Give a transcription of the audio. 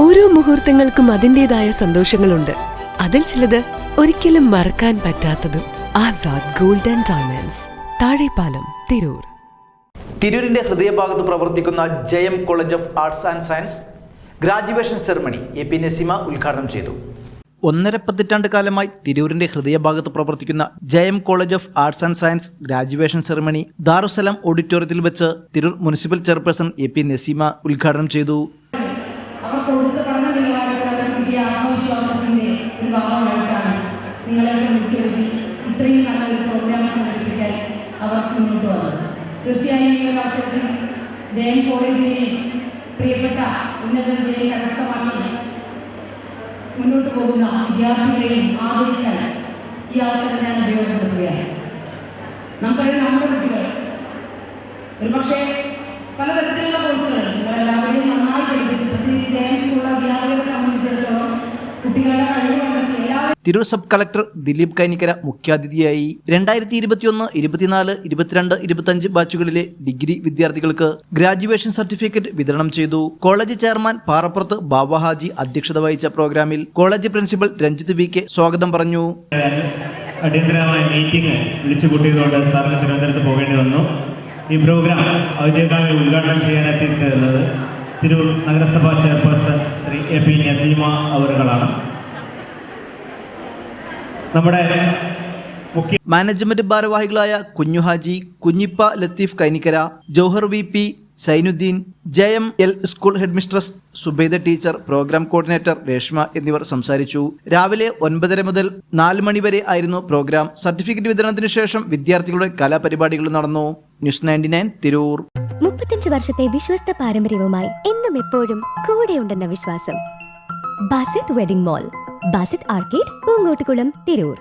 ഓരോ മുഹൂർത്തങ്ങൾക്കും അതിൻ്റെതായ സന്തോഷങ്ങളുണ്ട്. അതിൽ ചിലത് ഒരിക്കലും മറക്കാൻ പറ്റാത്തതും. Azad gold and diamonds, Thazhepalam, Tirur. തിരൂരിന്റെ ഹൃദയഭാഗത്ത് പ്രവർത്തിക്കുന്ന Jayam college of arts and science graduation ceremony A P. Naseema ഉദ്ഘാടനം ചെയ്തു. 1.5 പതിറ്റാണ്ട് കാലമായി തിരൂരിന്റെ ഹൃദയഭാഗത്ത് പ്രവർത്തിക്കുന്ന Jayam college of arts and science graduation ceremony Darussalam ഓഡിറ്റോറിയത്തിൽ വെച്ച് Tirur municipal chairperson A P. Naseema ഉദ്ഘാടനം ചെയ്തു. തീർച്ചയായും ഈ ഒരു അവസരത്തിൽ ജയം കോളേജിനെയും പ്രിയപ്പെട്ട ഉന്നത വിജയം കരസ്ഥമാക്കി മുന്നോട്ട് പോകുന്ന വിദ്യാർത്ഥികളെയും ആദരിക്കാൻ ഈ അവസരം ഞാൻ ഉപയോഗപ്പെടുത്തുകയാണ്. നമുക്കറിയാം, നമ്മുടെ കുട്ടികൾ ഒരുപക്ഷെ പലതരത്തിലുള്ള കോഴ്സുകൾ നിങ്ങളെല്ലാവരെയും നന്നായി പഠിപ്പിച്ച്, പ്രത്യേകിച്ച് ജയം സ്കൂളിലെ അധ്യാപകരെ സംബന്ധിച്ചിടത്തോളം കുട്ടികളുടെ കഴിവ് കണ്ടെത്തി തിരൂർ സബ് കളക്ടർ ദിലീപ് കൈനിക്കര മുഖ്യാതിഥിയായി 2021, 24, 22, 25 ബാച്ചുകളിലെ ഡിഗ്രി വിദ്യാർത്ഥികൾക്ക് ഗ്രാജുവേഷൻ സർട്ടിഫിക്കറ്റ് വിതരണം ചെയ്തു. കോളേജ് ചെയർമാൻ പാറപ്പുറത്ത് ബാബ ഹാജി അധ്യക്ഷത വഹിച്ച പ്രോഗ്രാമിൽ കോളേജ് പ്രിൻസിപ്പൽ രഞ്ജിത്ത് വി.കെ സ്വാഗതം പറഞ്ഞു. അടിയന്തരമായ മീറ്റിംഗ് വിളിച്ചുകൂട്ടിയതുകൊണ്ട് സാറിന് തിരുവനന്തപുരത്ത് പോകേണ്ടി വന്നു. ഈ പ്രോഗ്രാം ഔദ്യോഗികമായി ഉദ്ഘാടനം ചെയ്യാനെത്തിയിട്ടുള്ളത് തിരൂർ നഗരസഭാ ചെയർപേഴ്സൺ ശ്രീ എ.പി. നസീമ അവറുകളാണ്. നമ്മുടെ മാനേജ്മെന്റ് ഭാരവാഹികളായ Kunhuhaji, Kunhippa Latheef Kainikkara, Jouhar V P, Sainuddin, JML school headmistress Subaida teacher, programme coordinator Reshma എന്നിവർ സംസാരിച്ചു. രാവിലെ 9:30 മുതൽ 4 മണി വരെ ആയിരുന്നു പ്രോഗ്രാം. സർട്ടിഫിക്കറ്റ് വിതരണത്തിനു ശേഷം വിദ്യാർത്ഥികളുടെ കലാപരിപാടികൾ നടന്നു. ന്യൂസ് 99 തിരൂർ. 35 വർഷത്തെ വിശ്വസ്ത പാരമ്പര്യവുമായി എന്നും എപ്പോഴും കൂടെയുണ്ടെന്ന വിശ്വാസം. Basith wedding mall, Basith arcade, Poongottukulam, Tirur.